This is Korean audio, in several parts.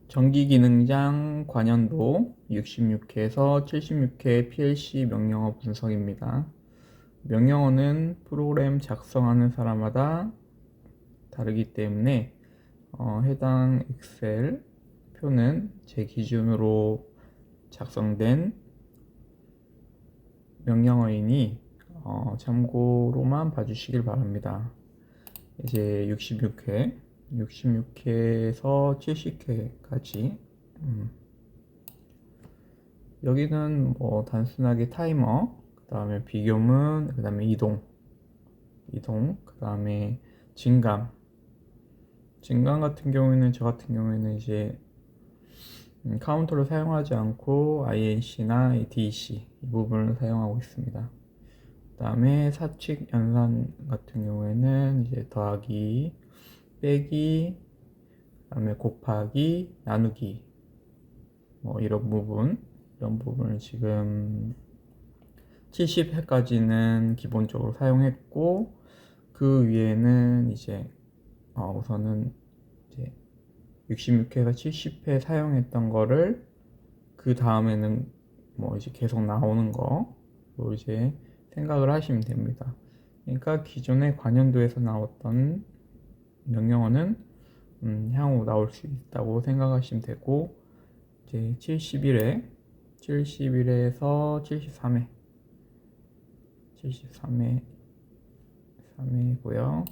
전기기능장 관연도 66회에서 76회 PLC 명령어 분석입니다. 명령어는 프로그램 작성하는 사람마다 다르기 때문에 해당 엑셀 표는 제 기준으로 작성된 명령어이니 참고로만 봐주시길 바랍니다. 이제 66회에서 70회까지 여기는 뭐 단순하게 타이머, 그 다음에 비교문, 그 다음에 이동, 그 다음에 진감 같은 경우에는 저 같은 경우에는 이제 카운터를 사용하지 않고 INC나 DEC 이 부분을 사용하고 있습니다. 그 다음에 사칙 연산 같은 경우에는 이제 더하기, 빼기, 그 다음에 곱하기, 나누기 뭐 이런 부분을 지금 70회까지는 기본적으로 사용했고, 그 위에는 이제 우선은 이제 66회에서 70회 사용했던 거를 그 다음에는 뭐 이제 계속 나오는 거로 이제 생각을 하시면 됩니다. 그러니까 기존의 관연도에서 나왔던 명령어는 향후 나올 수 있다고 생각하시면 되고, 이제 71회에서 73회고요.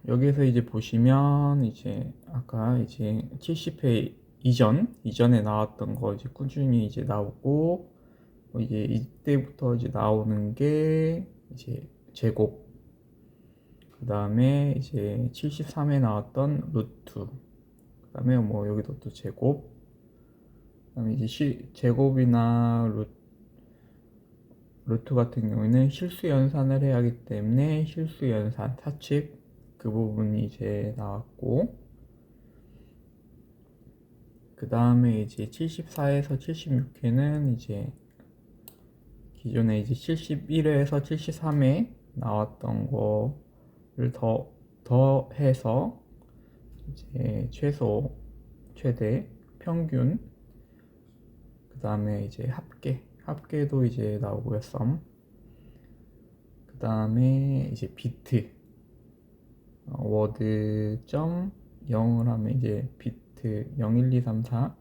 여기서 이제 보시면 이제 아까 이제 70회 이전에 나왔던 거 이제 꾸준히 이제 나오고, 이제 이때부터 이제 나오는 게 이제 제곱, 그 다음에 이제 73회 나왔던 루트, 그 다음에 뭐 여기도 또 제곱, 그 다음에 이제 제곱이나 루트 같은 경우에는 실수 연산을 해야 하기 때문에 실수 연산, 사칙 그 부분이 이제 나왔고, 그 다음에 이제 74에서 76회는 이제 기존에 이제 71회에서 73회 나왔던 거를 더 해서 이제 최소, 최대, 평균, 그 다음에 이제 합계도 이제 나오고요, 썸. 그 다음에 이제 비트, 워드 점 0을 하면 이제 비트 0, 1, 2, 3, 4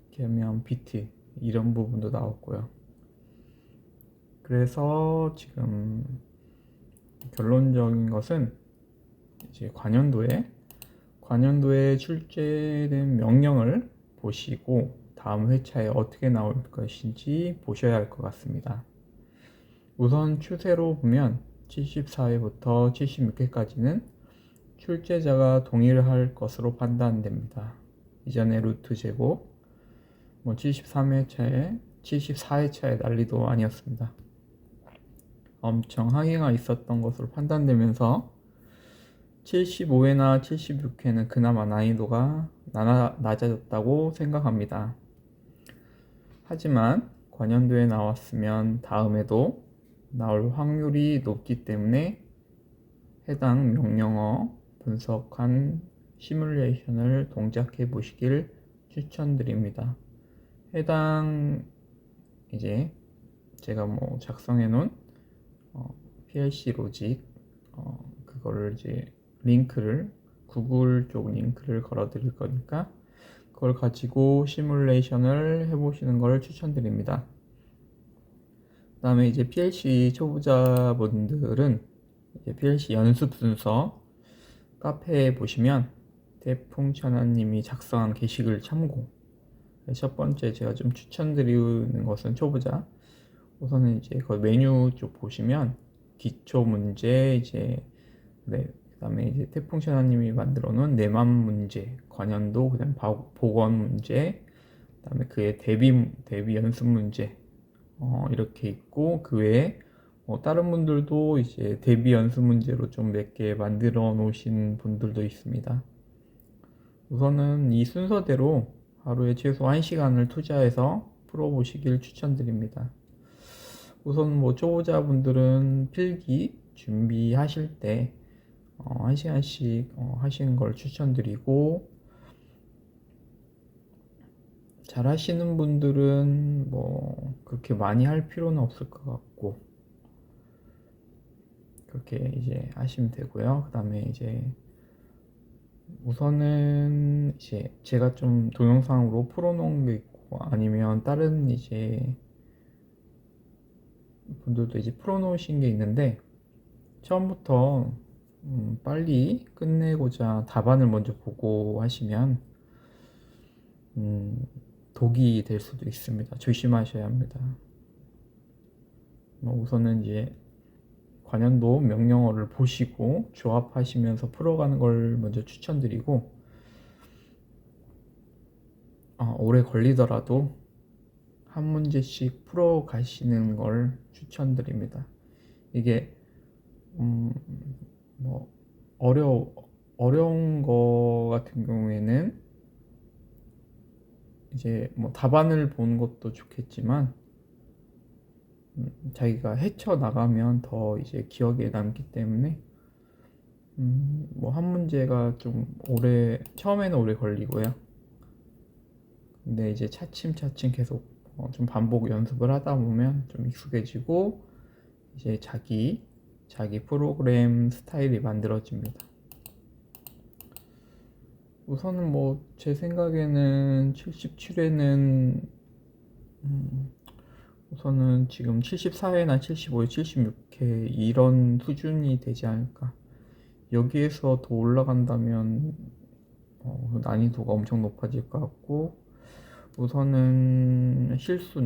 이렇게 하면 비트, 이런 부분도 나왔고요. 그래서 지금 결론적인 것은 이제 관연도에 출제된 명령을 보시고 다음 회차에 어떻게 나올 것인지 보셔야 할 것 같습니다. 우선 추세로 보면 74회부터 76회까지는 출제자가 동일할 것으로 판단됩니다. 이전에 루트 제곱, 73회차에 74회차에 난리도 아니었습니다. 엄청 항해가 있었던 것으로 판단되면서 75회나 76회는 그나마 난이도가 낮아졌다고 생각합니다. 하지만 관연도에 나왔으면 다음에도 나올 확률이 높기 때문에 해당 명령어 분석한 시뮬레이션을 동작해 보시길 추천드립니다. 해당 이제 제가 뭐 작성해 놓은 PLC 로직 그거를 이제 구글 쪽 링크를 걸어 드릴 거니까 그걸 가지고 시뮬레이션을 해보시는 걸 추천드립니다. 그 다음에 이제 PLC 초보자분들은 이제 PLC 연습 순서 카페에 보시면 대풍천하님이 작성한 게시글 참고, 첫 번째 제가 좀 추천드리는 것은 초보자, 우선은 이제 그 메뉴 쪽 보시면 기초 문제, 이제 그 다음에 이제 태풍천하님이 만들어 놓은 내맘 문제, 관연도, 그 다음에 보건 문제, 그 다음에 그의 대비 연습 문제 이렇게 있고, 그 외에 다른 분들도 이제 대비 연습 문제로 좀 몇 개 만들어 놓으신 분들도 있습니다. 우선은 이 순서대로 하루에 최소 1시간을 투자해서 풀어보시길 추천드립니다. 우선 초보자분들은 필기 준비하실 때 1시간씩 하시는 걸 추천드리고, 잘 하시는 분들은 뭐 그렇게 많이 할 필요는 없을 것 같고, 그렇게 이제 하시면 되고요. 그 다음에 이제 우선은 이제 제가 좀 동영상으로 풀어놓은 게 있고, 아니면 다른 이제 분들도 이제 풀어놓으신 게 있는데, 처음부터 빨리 끝내고자 답안을 먼저 보고 하시면 독이 될 수도 있습니다. 조심하셔야 합니다. 우선은 이제 관련도 명령어를 보시고 조합하시면서 풀어가는 걸 먼저 추천드리고, 오래 걸리더라도 한 문제씩 풀어 가시는 걸 추천드립니다. 이게 뭐 어려운 거 같은 경우에는 이제 뭐 답안을 보는 것도 좋겠지만, 자기가 헤쳐 나가면 더 이제 기억에 남기 때문에 뭐 한 문제가 좀 처음에는 오래 걸리고요. 근데 이제 차츰차츰 계속 좀 반복 연습을 하다 보면 좀 익숙해지고, 이제 자기 프로그램 스타일이 만들어집니다. 우선은 뭐 제 생각에는 77회는 우선은 지금 74회나 75회, 76회 이런 수준이 되지 않을까. 여기에서 더 올라간다면 난이도가 엄청 높아질 것 같고, 우선은 실수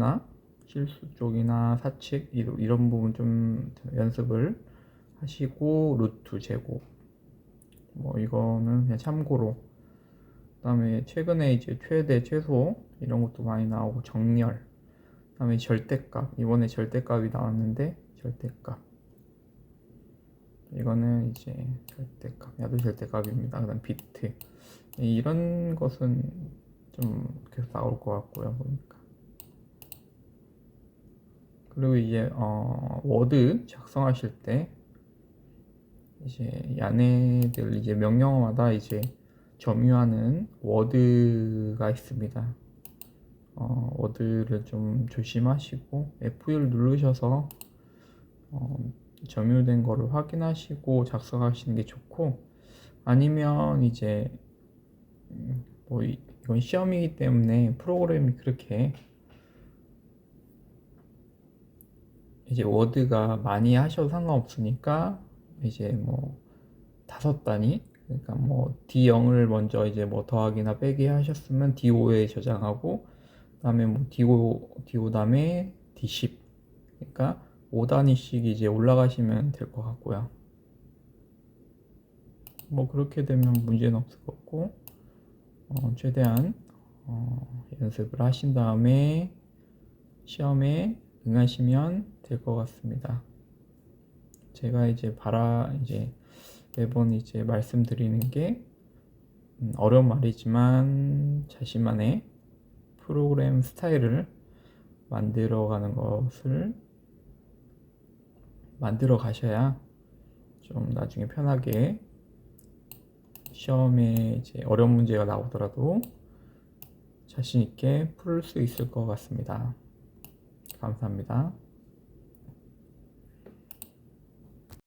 쪽이나 사칙 이런 부분 좀 연습을 하시고, 루트 제곱 뭐 이거는 그냥 참고로. 그다음에 최근에 이제 최대 최소 이런 것도 많이 나오고, 정렬, 그다음에 절대값, 이번에 절대값이 나왔는데, 절대값 이거는 이제 야도 절대값입니다. 그다음 비트, 이런 것은 좀 계속 나올 것 같고요, 보니까. 그리고 이제 워드 작성하실 때 이제 얘네들 이제 명령어마다 이제 점유하는 워드가 있습니다. 워드를 좀 조심하시고 F1을 누르셔서 점유된 거를 확인하시고 작성하시는 게 좋고, 아니면 이제 뭐 이건 시험이기 때문에 프로그램이 그렇게 이제 워드가 많이 하셔도 상관없으니까, 이제 뭐 5단위, 그러니까 뭐 D0을 먼저 이제 뭐 더하기나 빼기 하셨으면 D5에 저장하고, 그다음에 뭐 D5 다음에 D10, 그러니까 5단위씩 이제 올라가시면 될 것 같고요. 뭐 그렇게 되면 문제는 없을 것 같고, 최대한 연습을 하신 다음에 시험에 응하시면 될 것 같습니다. 제가 이제 매번 이제 말씀드리는 게, 어려운 말이지만 자신만의 프로그램 스타일을 만들어가는 것을 만들어 가셔야 좀 나중에 편하게 시험에 이제 어려운 문제가 나오더라도 자신 있게 풀 수 있을 것 같습니다. 감사합니다.